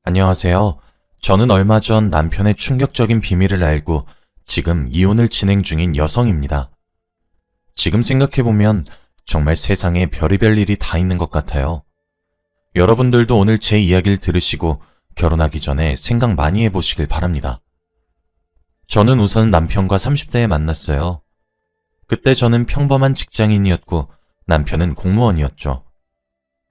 안녕하세요. 저는 얼마 전 남편의 충격적인 비밀을 알고 지금 이혼을 진행 중인 여성입니다. 지금 생각해보면 정말 세상에 별의별 일이 다 있는 것 같아요. 여러분들도 오늘 제 이야기를 들으시고 결혼하기 전에 생각 많이 해보시길 바랍니다. 저는 우선 남편과 30대에 만났어요. 그때 저는 평범한 직장인이었고 남편은 공무원이었죠.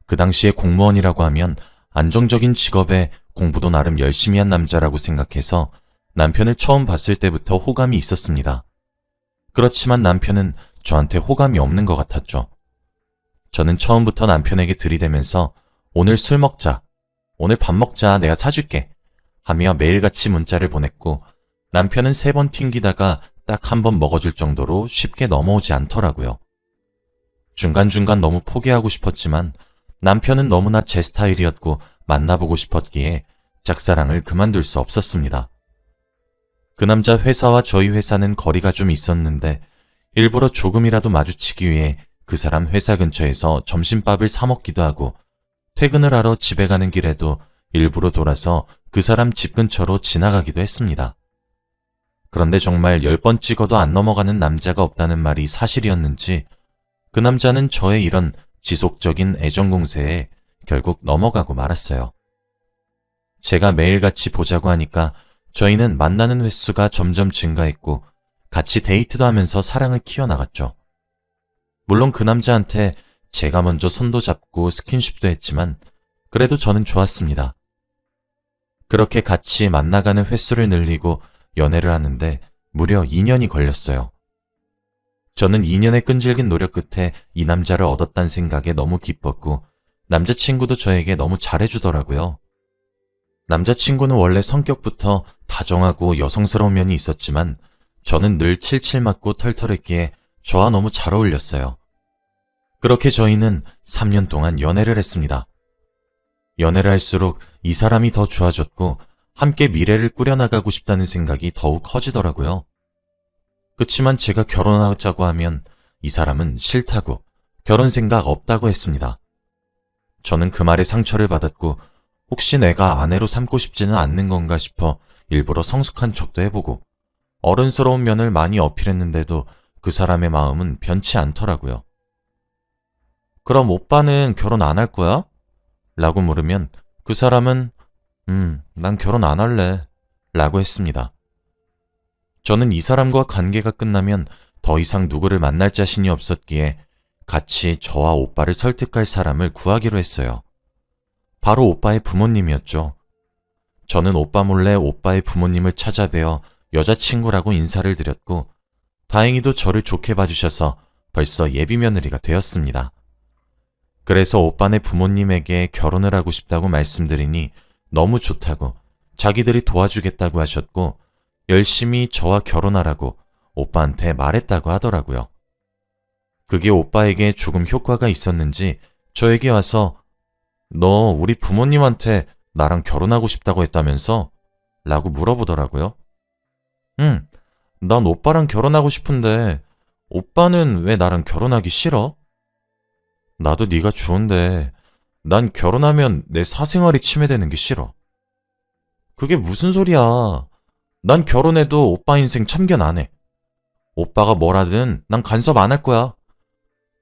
그 당시에 공무원이라고 하면 안정적인 직업에 공부도 나름 열심히 한 남자라고 생각해서 남편을 처음 봤을 때부터 호감이 있었습니다. 그렇지만 남편은 저한테 호감이 없는 것 같았죠. 저는 처음부터 남편에게 들이대면서 오늘 술 먹자, 오늘 밥 먹자, 내가 사줄게 하며 매일같이 문자를 보냈고 남편은 3번 튕기다가 딱 1번 먹어줄 정도로 쉽게 넘어오지 않더라고요. 중간중간 너무 포기하고 싶었지만 남편은 너무나 제 스타일이었고 만나보고 싶었기에 짝사랑을 그만둘 수 없었습니다. 그 남자 회사와 저희 회사는 거리가 좀 있었는데 일부러 조금이라도 마주치기 위해 그 사람 회사 근처에서 점심밥을 사 먹기도 하고 퇴근을 하러 집에 가는 길에도 일부러 돌아서 그 사람 집 근처로 지나가기도 했습니다. 그런데 정말 10번 찍어도 안 넘어가는 남자가 없다는 말이 사실이었는지 그 남자는 저의 이런 지속적인 애정 공세에 결국 넘어가고 말았어요. 제가 매일같이 보자고 하니까 저희는 만나는 횟수가 점점 증가했고 같이 데이트도 하면서 사랑을 키워나갔죠. 물론 그 남자한테 제가 먼저 손도 잡고 스킨십도 했지만 그래도 저는 좋았습니다. 그렇게 같이 만나가는 횟수를 늘리고 연애를 하는데 무려 2년이 걸렸어요. 저는 2년의 끈질긴 노력 끝에 이 남자를 얻었다는 생각에 너무 기뻤고 남자친구도 저에게 너무 잘해주더라고요. 남자친구는 원래 성격부터 다정하고 여성스러운 면이 있었지만 저는 늘 칠칠 맞고 털털했기에 저와 너무 잘 어울렸어요. 그렇게 저희는 3년 동안 연애를 했습니다. 연애를 할수록 이 사람이 더 좋아졌고 함께 미래를 꾸려나가고 싶다는 생각이 더욱 커지더라고요. 그치만 제가 결혼하자고 하면 이 사람은 싫다고 결혼 생각 없다고 했습니다. 저는 그 말에 상처를 받았고 혹시 내가 아내로 삼고 싶지는 않는 건가 싶어 일부러 성숙한 척도 해보고 어른스러운 면을 많이 어필했는데도 그 사람의 마음은 변치 않더라고요. 그럼 오빠는 결혼 안 할 거야? 라고 물으면 그 사람은 난 결혼 안 할래 라고 했습니다. 저는 이 사람과 관계가 끝나면 더 이상 누구를 만날 자신이 없었기에 같이 저와 오빠를 설득할 사람을 구하기로 했어요. 바로 오빠의 부모님이었죠. 저는 오빠 몰래 오빠의 부모님을 찾아뵈어 여자친구라고 인사를 드렸고 다행히도 저를 좋게 봐주셔서 벌써 예비 며느리가 되었습니다. 그래서 오빠네 부모님에게 결혼을 하고 싶다고 말씀드리니 너무 좋다고 자기들이 도와주겠다고 하셨고 열심히 저와 결혼하라고 오빠한테 말했다고 하더라고요. 그게 오빠에게 조금 효과가 있었는지 저에게 와서 너 우리 부모님한테 나랑 결혼하고 싶다고 했다면서? 라고 물어보더라고요. 난 오빠랑 결혼하고 싶은데 오빠는 왜 나랑 결혼하기 싫어? 나도 네가 좋은데 난 결혼하면 내 사생활이 침해되는 게 싫어. 그게 무슨 소리야. 난 결혼해도 오빠 인생 참견 안 해. 오빠가 뭘 하든 난 간섭 안 할 거야.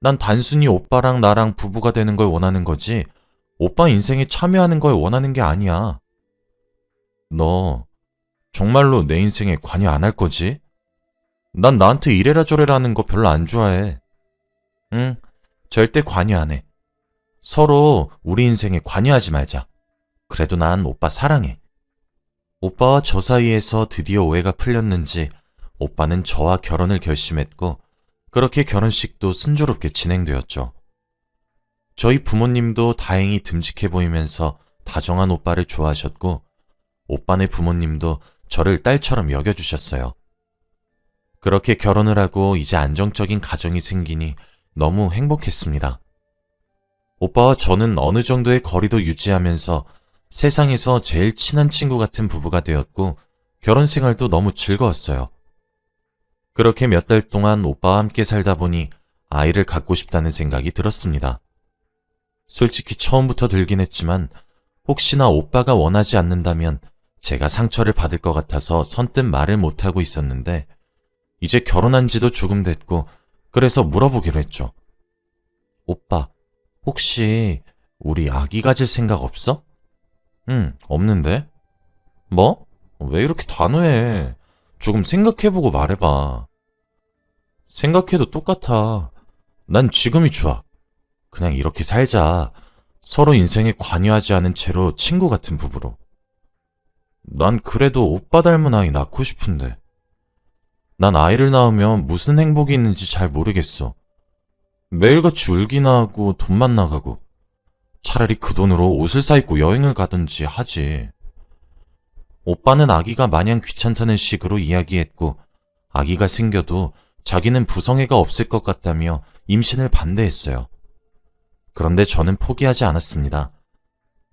난 단순히 오빠랑 나랑 부부가 되는 걸 원하는 거지 오빠 인생에 참여하는 걸 원하는 게 아니야. 너 정말로 내 인생에 관여 안 할 거지? 난 나한테 이래라 저래라 하는 거 별로 안 좋아해. 응, 절대 관여 안 해. 서로 우리 인생에 관여하지 말자. 그래도 난 오빠 사랑해. 오빠와 저 사이에서 드디어 오해가 풀렸는지 오빠는 저와 결혼을 결심했고 그렇게 결혼식도 순조롭게 진행되었죠. 저희 부모님도 다행히 듬직해 보이면서 다정한 오빠를 좋아하셨고 오빠네 부모님도 저를 딸처럼 여겨주셨어요. 그렇게 결혼을 하고 이제 안정적인 가정이 생기니 너무 행복했습니다. 오빠와 저는 어느 정도의 거리도 유지하면서 세상에서 제일 친한 친구 같은 부부가 되었고 결혼 생활도 너무 즐거웠어요. 그렇게 몇 달 동안 오빠와 함께 살다 보니 아이를 갖고 싶다는 생각이 들었습니다. 솔직히 처음부터 들긴 했지만 혹시나 오빠가 원하지 않는다면 제가 상처를 받을 것 같아서 선뜻 말을 못하고 있었는데 이제 결혼한 지도 조금 됐고 그래서 물어보기로 했죠. 오빠, 혹시 우리 아기 가질 생각 없어? 응, 없는데. 뭐? 왜 이렇게 단호해? 조금 생각해보고 말해봐. 생각해도 똑같아. 난 지금이 좋아. 그냥 이렇게 살자. 서로 인생에 관여하지 않은 채로 친구 같은 부부로. 난 그래도 오빠 닮은 아이 낳고 싶은데. 난 아이를 낳으면 무슨 행복이 있는지 잘 모르겠어. 매일같이 울기나 하고 돈만 나가고. 차라리 그 돈으로 옷을 사입고 여행을 가든지 하지. 오빠는 아기가 마냥 귀찮다는 식으로 이야기했고, 아기가 생겨도 자기는 부성애가 없을 것 같다며 임신을 반대했어요. 그런데 저는 포기하지 않았습니다.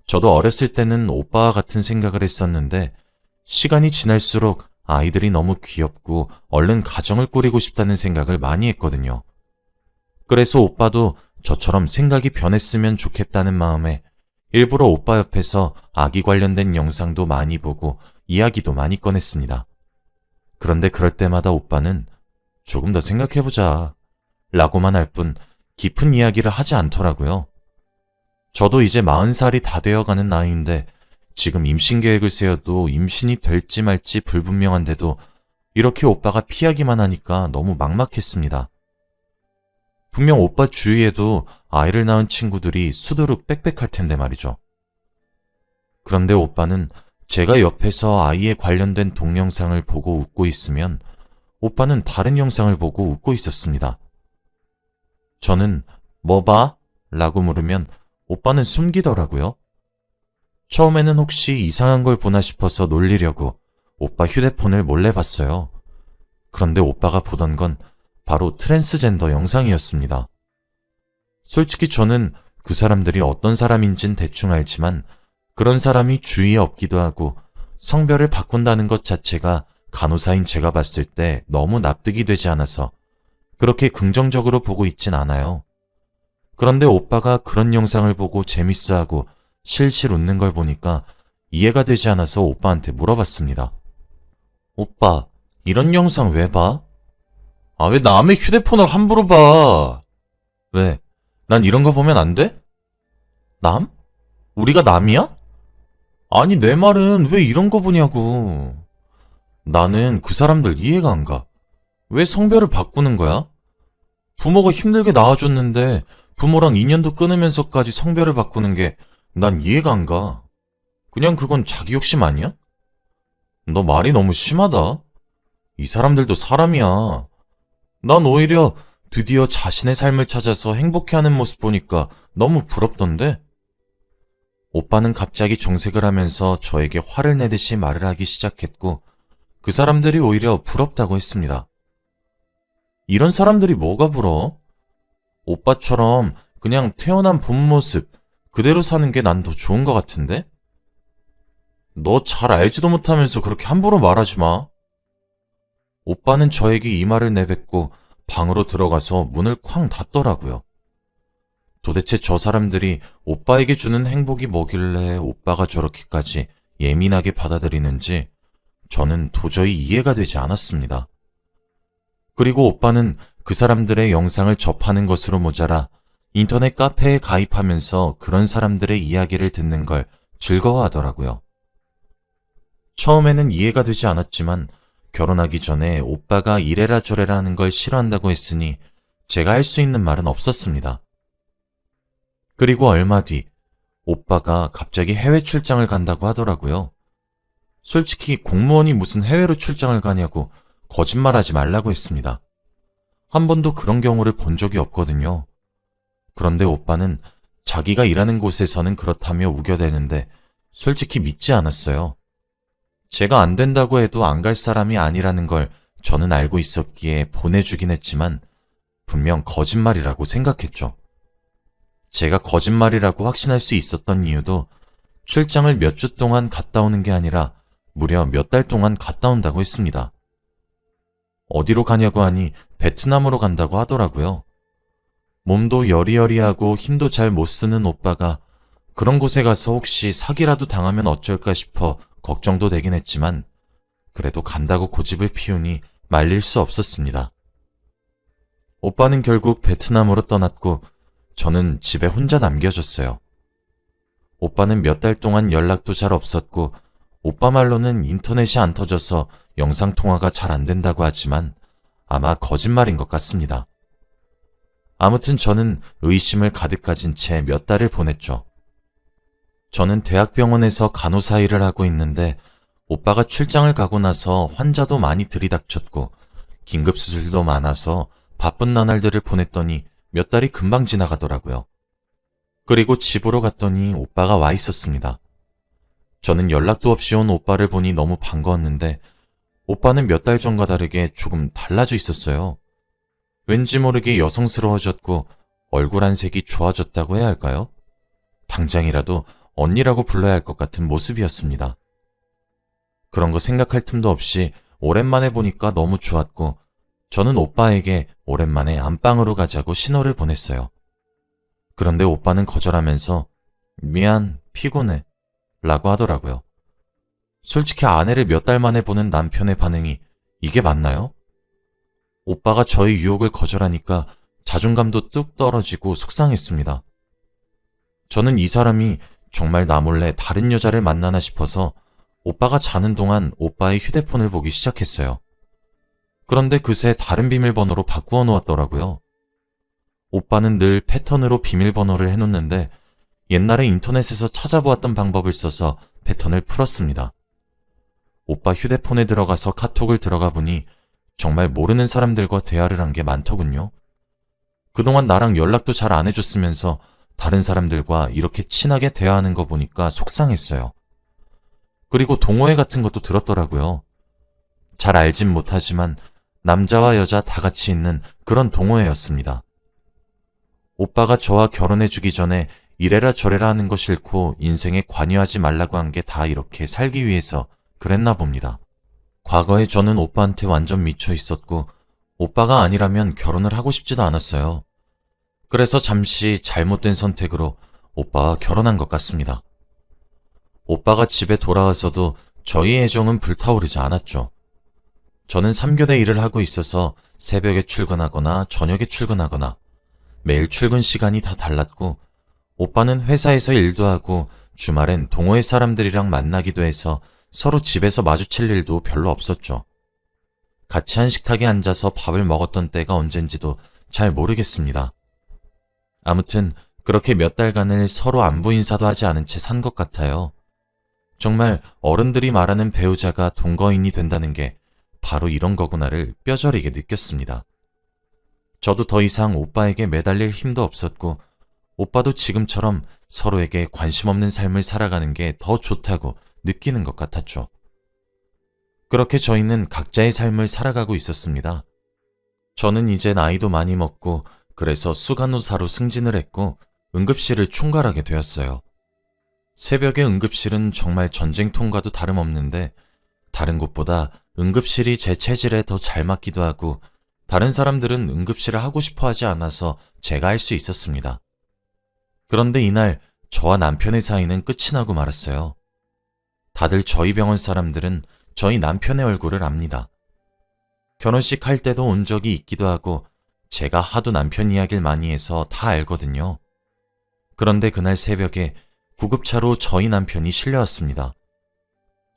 저도 어렸을 때는 오빠와 같은 생각을 했었는데, 시간이 지날수록 아이들이 너무 귀엽고 얼른 가정을 꾸리고 싶다는 생각을 많이 했거든요. 그래서 오빠도 저처럼 생각이 변했으면 좋겠다는 마음에 일부러 오빠 옆에서 아기 관련된 영상도 많이 보고 이야기도 많이 꺼냈습니다. 그런데 그럴 때마다 오빠는 조금 더 생각해보자 라고만 할 뿐 깊은 이야기를 하지 않더라고요. 저도 이제 40살이 다 되어가는 나이인데 지금 임신 계획을 세워도 임신이 될지 말지 불분명한데도 이렇게 오빠가 피하기만 하니까 너무 막막했습니다. 분명 오빠 주위에도 아이를 낳은 친구들이 수두룩 빽빽할 텐데 말이죠. 그런데 오빠는 제가 옆에서 아이에 관련된 동영상을 보고 웃고 있으면 오빠는 다른 영상을 보고 웃고 있었습니다. 저는 뭐 봐? 라고 물으면 오빠는 숨기더라고요. 처음에는 혹시 이상한 걸 보나 싶어서 놀리려고 오빠 휴대폰을 몰래 봤어요. 그런데 오빠가 보던 건 바로 트랜스젠더 영상이었습니다. 솔직히 저는 그 사람들이 어떤 사람인진 대충 알지만 그런 사람이 주위에 없기도 하고 성별을 바꾼다는 것 자체가 간호사인 제가 봤을 때 너무 납득이 되지 않아서 그렇게 긍정적으로 보고 있진 않아요. 그런데 오빠가 그런 영상을 보고 재밌어하고 실실 웃는 걸 보니까 이해가 되지 않아서 오빠한테 물어봤습니다. 오빠, 이런 영상 왜 봐? 아, 왜 남의 휴대폰을 함부로 봐? 왜? 난 이런 거 보면 안 돼? 남? 우리가 남이야? 아니, 내 말은 왜 이런 거 보냐고. 나는 그 사람들 이해가 안 가. 왜 성별을 바꾸는 거야? 부모가 힘들게 낳아줬는데 부모랑 인연도 끊으면서까지 성별을 바꾸는 게 난 이해가 안 가. 그냥 그건 자기 욕심 아니야? 너 말이 너무 심하다. 이 사람들도 사람이야. 난 오히려 드디어 자신의 삶을 찾아서 행복해하는 모습 보니까 너무 부럽던데? 오빠는 갑자기 정색을 하면서 저에게 화를 내듯이 말을 하기 시작했고 그 사람들이 오히려 부럽다고 했습니다. 이런 사람들이 뭐가 부러워? 오빠처럼 그냥 태어난 본 모습 그대로 사는 게 난 더 좋은 것 같은데? 너 잘 알지도 못하면서 그렇게 함부로 말하지 마. 오빠는 저에게 이 말을 내뱉고 방으로 들어가서 문을 쾅 닫더라고요. 도대체 저 사람들이 오빠에게 주는 행복이 뭐길래 오빠가 저렇게까지 예민하게 받아들이는지 저는 도저히 이해가 되지 않았습니다. 그리고 오빠는 그 사람들의 영상을 접하는 것으로 모자라 인터넷 카페에 가입하면서 그런 사람들의 이야기를 듣는 걸 즐거워하더라고요. 처음에는 이해가 되지 않았지만 결혼하기 전에 오빠가 이래라 저래라 하는 걸 싫어한다고 했으니 제가 할 수 있는 말은 없었습니다. 그리고 얼마 뒤 오빠가 갑자기 해외 출장을 간다고 하더라고요. 솔직히 공무원이 무슨 해외로 출장을 가냐고 거짓말하지 말라고 했습니다. 한 번도 그런 경우를 본 적이 없거든요. 그런데 오빠는 자기가 일하는 곳에서는 그렇다며 우겨대는데 솔직히 믿지 않았어요. 제가 안 된다고 해도 안 갈 사람이 아니라는 걸 저는 알고 있었기에 보내주긴 했지만 분명 거짓말이라고 생각했죠. 제가 거짓말이라고 확신할 수 있었던 이유도 출장을 몇 주 동안 갔다 오는 게 아니라 무려 몇 달 동안 갔다 온다고 했습니다. 어디로 가냐고 하니 베트남으로 간다고 하더라고요. 몸도 여리여리하고 힘도 잘 못 쓰는 오빠가 그런 곳에 가서 혹시 사기라도 당하면 어쩔까 싶어 걱정도 되긴 했지만 그래도 간다고 고집을 피우니 말릴 수 없었습니다. 오빠는 결국 베트남으로 떠났고 저는 집에 혼자 남겨졌어요. 오빠는 몇 달 동안 연락도 잘 없었고 오빠 말로는 인터넷이 안 터져서 영상통화가 잘 안 된다고 하지만 아마 거짓말인 것 같습니다. 아무튼 저는 의심을 가득 가진 채 몇 달을 보냈죠. 저는 대학병원에서 간호사 일을 하고 있는데 오빠가 출장을 가고 나서 환자도 많이 들이닥쳤고 긴급수술도 많아서 바쁜 나날들을 보냈더니 몇 달이 금방 지나가더라고요. 그리고 집으로 갔더니 오빠가 와 있었습니다. 저는 연락도 없이 온 오빠를 보니 너무 반가웠는데 오빠는 몇 달 전과 다르게 조금 달라져 있었어요. 왠지 모르게 여성스러워졌고 얼굴 안색이 좋아졌다고 해야 할까요? 당장이라도 언니라고 불러야 할 것 같은 모습이었습니다. 그런 거 생각할 틈도 없이 오랜만에 보니까 너무 좋았고 저는 오빠에게 오랜만에 안방으로 가자고 신호를 보냈어요. 그런데 오빠는 거절하면서 미안, 피곤해 라고 하더라고요. 솔직히 아내를 몇 달 만에 보는 남편의 반응이 이게 맞나요? 오빠가 저의 유혹을 거절하니까 자존감도 뚝 떨어지고 속상했습니다. 저는 이 사람이 정말 나 몰래 다른 여자를 만나나 싶어서 오빠가 자는 동안 오빠의 휴대폰을 보기 시작했어요. 그런데 그새 다른 비밀번호로 바꾸어 놓았더라고요. 오빠는 늘 패턴으로 비밀번호를 해놓는데 옛날에 인터넷에서 찾아보았던 방법을 써서 패턴을 풀었습니다. 오빠 휴대폰에 들어가서 카톡을 들어가 보니 정말 모르는 사람들과 대화를 한 게 많더군요. 그동안 나랑 연락도 잘 안 해줬으면서 다른 사람들과 이렇게 친하게 대화하는 거 보니까 속상했어요. 그리고 동호회 같은 것도 들었더라고요. 잘 알진 못하지만 남자와 여자 다 같이 있는 그런 동호회였습니다. 오빠가 저와 결혼해주기 전에 이래라 저래라 하는 거 싫고 인생에 관여하지 말라고 한 게 다 이렇게 살기 위해서 그랬나 봅니다. 과거에 저는 오빠한테 완전 미쳐 있었고 오빠가 아니라면 결혼을 하고 싶지도 않았어요. 그래서 잠시 잘못된 선택으로 오빠와 결혼한 것 같습니다. 오빠가 집에 돌아와서도 저희 애정은 불타오르지 않았죠. 저는 3교대 일을 하고 있어서 새벽에 출근하거나 저녁에 출근하거나 매일 출근 시간이 다 달랐고 오빠는 회사에서 일도 하고 주말엔 동호회 사람들이랑 만나기도 해서 서로 집에서 마주칠 일도 별로 없었죠. 같이 한 식탁에 앉아서 밥을 먹었던 때가 언젠지도 잘 모르겠습니다. 아무튼 그렇게 몇 달간을 서로 안부 인사도 하지 않은 채 산 것 같아요. 정말 어른들이 말하는 배우자가 동거인이 된다는 게 바로 이런 거구나를 뼈저리게 느꼈습니다. 저도 더 이상 오빠에게 매달릴 힘도 없었고 오빠도 지금처럼 서로에게 관심 없는 삶을 살아가는 게 더 좋다고 느끼는 것 같았죠. 그렇게 저희는 각자의 삶을 살아가고 있었습니다. 저는 이제 나이도 많이 먹고 그래서 수간호사로 승진을 했고 응급실을 총괄하게 되었어요. 새벽의 응급실은 정말 전쟁통과도 다름없는데 다른 곳보다 응급실이 제 체질에 더 잘 맞기도 하고 다른 사람들은 응급실을 하고 싶어 하지 않아서 제가 할 수 있었습니다. 그런데 이날 저와 남편의 사이는 끝이 나고 말았어요. 다들 저희 병원 사람들은 저희 남편의 얼굴을 압니다. 결혼식 할 때도 온 적이 있기도 하고 제가 하도 남편 이야기를 많이 해서 다 알거든요. 그런데 그날 새벽에 구급차로 저희 남편이 실려왔습니다.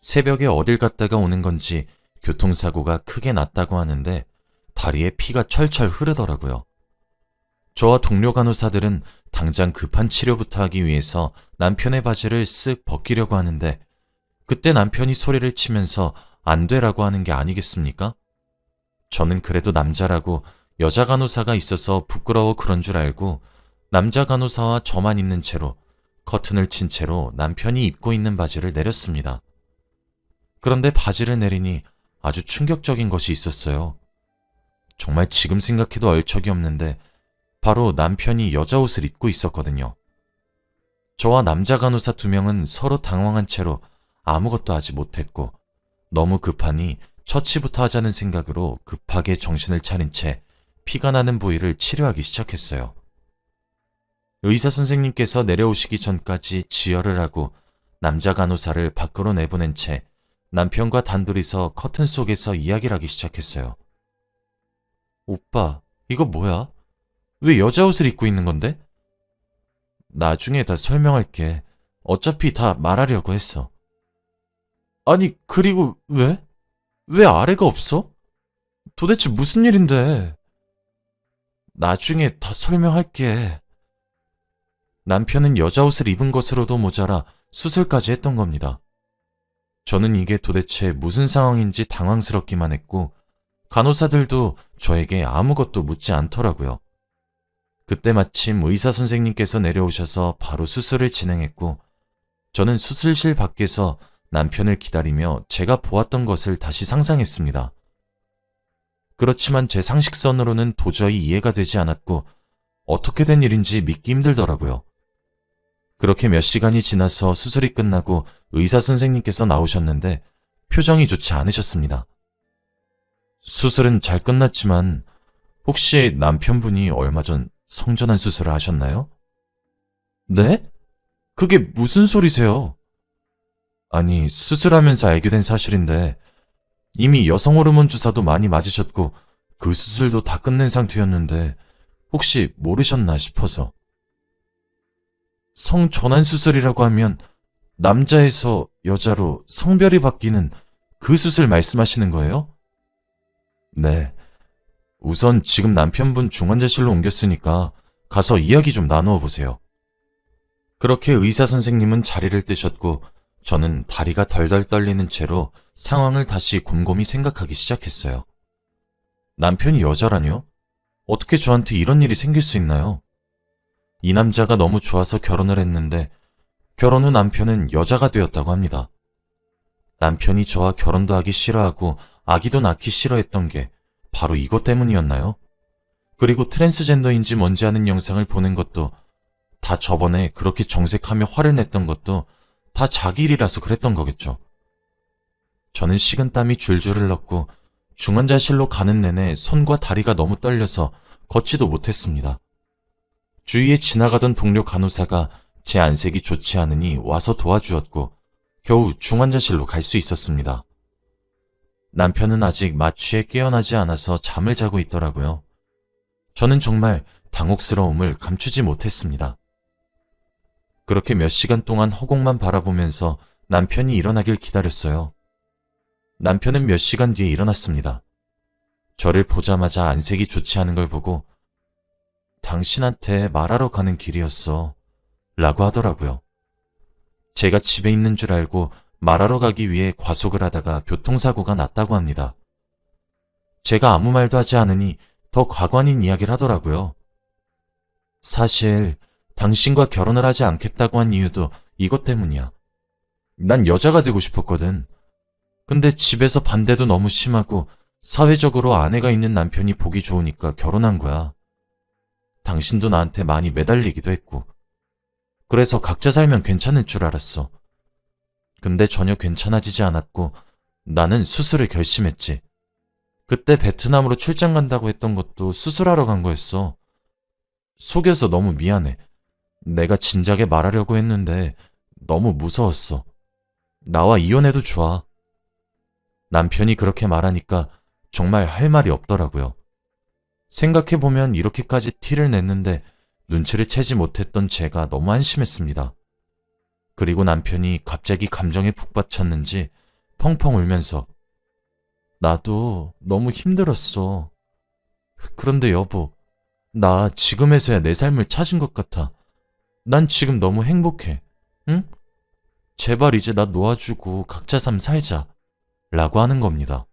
새벽에 어딜 갔다가 오는 건지 교통사고가 크게 났다고 하는데 다리에 피가 철철 흐르더라고요. 저와 동료 간호사들은 당장 급한 치료부터 하기 위해서 남편의 바지를 쓱 벗기려고 하는데 그때 남편이 소리를 치면서 안 되라고 하는 게 아니겠습니까? 저는 그래도 남자라고 여자 간호사가 있어서 부끄러워 그런 줄 알고 남자 간호사와 저만 있는 채로 커튼을 친 채로 남편이 입고 있는 바지를 내렸습니다. 그런데 바지를 내리니 아주 충격적인 것이 있었어요. 정말 지금 생각해도 얼척이 없는데 바로 남편이 여자 옷을 입고 있었거든요. 저와 남자 간호사 2명은 서로 당황한 채로 아무것도 하지 못했고 너무 급하니 처치부터 하자는 생각으로 급하게 정신을 차린 채 피가 나는 부위를 치료하기 시작했어요. 의사 선생님께서 내려오시기 전까지 지혈을 하고 남자 간호사를 밖으로 내보낸 채 남편과 단둘이서 커튼 속에서 이야기를 하기 시작했어요. 오빠, 이거 뭐야? 왜 여자 옷을 입고 있는 건데? 나중에 다 설명할게. 어차피 다 말하려고 했어. 아니, 그리고 왜? 왜 아래가 없어? 도대체 무슨 일인데? 나중에 다 설명할게. 남편은 여자 옷을 입은 것으로도 모자라 수술까지 했던 겁니다. 저는 이게 도대체 무슨 상황인지 당황스럽기만 했고, 간호사들도 저에게 아무것도 묻지 않더라고요. 그때 마침 의사 선생님께서 내려오셔서 바로 수술을 진행했고, 저는 수술실 밖에서 남편을 기다리며 제가 보았던 것을 다시 상상했습니다. 그렇지만 제 상식선으로는 도저히 이해가 되지 않았고, 어떻게 된 일인지 믿기 힘들더라고요. 그렇게 몇 시간이 지나서 수술이 끝나고 의사 선생님께서 나오셨는데 표정이 좋지 않으셨습니다. 수술은 잘 끝났지만 혹시 남편분이 얼마 전 성전환 수술을 하셨나요? 네? 그게 무슨 소리세요? 아니, 수술하면서 알게 된 사실인데 이미 여성 호르몬 주사도 많이 맞으셨고 그 수술도 다 끝낸 상태였는데 혹시 모르셨나 싶어서. 성전환 수술이라고 하면 남자에서 여자로 성별이 바뀌는 그 수술 말씀하시는 거예요? 네. 우선 지금 남편분 중환자실로 옮겼으니까 가서 이야기 좀 나누어 보세요. 그렇게 의사 선생님은 자리를 뜨셨고 저는 다리가 덜덜 떨리는 채로 상황을 다시 곰곰이 생각하기 시작했어요. 남편이 여자라뇨? 어떻게 저한테 이런 일이 생길 수 있나요? 이 남자가 너무 좋아서 결혼을 했는데 결혼 후 남편은 여자가 되었다고 합니다. 남편이 저와 결혼도 하기 싫어하고 아기도 낳기 싫어했던 게 바로 이것 때문이었나요? 그리고 트랜스젠더인지 뭔지 아는 영상을 보낸 것도 다 저번에 그렇게 정색하며 화를 냈던 것도 다 자기 일이라서 그랬던 거겠죠. 저는 식은땀이 줄줄 흘렀고 중환자실로 가는 내내 손과 다리가 너무 떨려서 걷지도 못했습니다. 주위에 지나가던 동료 간호사가 제 안색이 좋지 않으니 와서 도와주었고 겨우 중환자실로 갈 수 있었습니다. 남편은 아직 마취에 깨어나지 않아서 잠을 자고 있더라고요. 저는 정말 당혹스러움을 감추지 못했습니다. 그렇게 몇 시간 동안 허공만 바라보면서 남편이 일어나길 기다렸어요. 남편은 몇 시간 뒤에 일어났습니다. 저를 보자마자 안색이 좋지 않은 걸 보고 당신한테 말하러 가는 길이었어 라고 하더라고요. 제가 집에 있는 줄 알고 말하러 가기 위해 과속을 하다가 교통사고가 났다고 합니다. 제가 아무 말도 하지 않으니 더 과관인 이야기를 하더라고요. 사실 당신과 결혼을 하지 않겠다고 한 이유도 이것 때문이야. 난 여자가 되고 싶었거든. 근데 집에서 반대도 너무 심하고 사회적으로 아내가 있는 남편이 보기 좋으니까 결혼한 거야. 당신도 나한테 많이 매달리기도 했고. 그래서 각자 살면 괜찮을 줄 알았어. 근데 전혀 괜찮아지지 않았고 나는 수술을 결심했지. 그때 베트남으로 출장 간다고 했던 것도 수술하러 간 거였어. 속여서 너무 미안해. 내가 진작에 말하려고 했는데 너무 무서웠어. 나와 이혼해도 좋아. 남편이 그렇게 말하니까 정말 할 말이 없더라고요. 생각해보면 이렇게까지 티를 냈는데 눈치를 채지 못했던 제가 너무 안심했습니다. 그리고 남편이 갑자기 감정에 푹 받쳤는지 펑펑 울면서 나도 너무 힘들었어. 그런데 여보, 나 지금에서야 내 삶을 찾은 것 같아. 난 지금 너무 행복해. 응? 제발 이제 나 놓아주고 각자 삶 살자. 라고 하는 겁니다.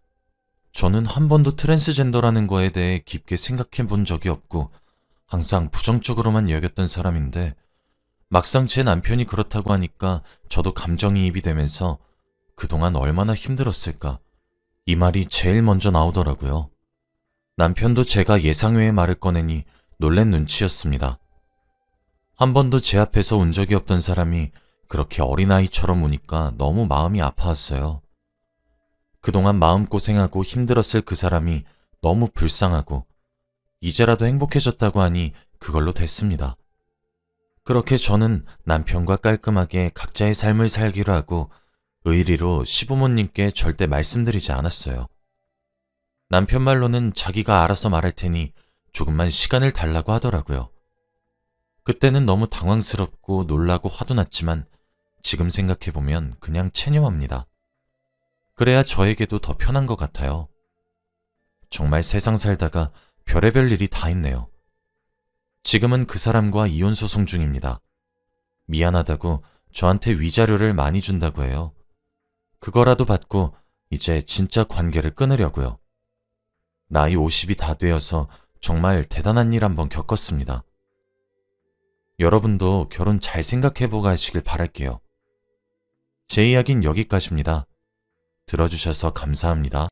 저는 한 번도 트랜스젠더라는 거에 대해 깊게 생각해 본 적이 없고 항상 부정적으로만 여겼던 사람인데 막상 제 남편이 그렇다고 하니까 저도 감정이입이 되면서 그동안 얼마나 힘들었을까 이 말이 제일 먼저 나오더라고요. 남편도 제가 예상외의 말을 꺼내니 놀란 눈치였습니다. 한 번도 제 앞에서 운 적이 없던 사람이 그렇게 어린아이처럼 우니까 너무 마음이 아파왔어요. 그동안 마음고생하고 힘들었을 그 사람이 너무 불쌍하고 이제라도 행복해졌다고 하니 그걸로 됐습니다. 그렇게 저는 남편과 깔끔하게 각자의 삶을 살기로 하고 의리로 시부모님께 절대 말씀드리지 않았어요. 남편 말로는 자기가 알아서 말할 테니 조금만 시간을 달라고 하더라고요. 그때는 너무 당황스럽고 놀라고 화도 났지만 지금 생각해보면 그냥 체념합니다. 그래야 저에게도 더 편한 것 같아요. 정말 세상 살다가 별의별 일이 다 있네요. 지금은 그 사람과 이혼 소송 중입니다. 미안하다고 저한테 위자료를 많이 준다고 해요. 그거라도 받고 이제 진짜 관계를 끊으려고요. 나이 50이 다 되어서 정말 대단한 일 한번 겪었습니다. 여러분도 결혼 잘 생각해보고 하시길 바랄게요. 제 이야기는 여기까지입니다. 들어주셔서 감사합니다.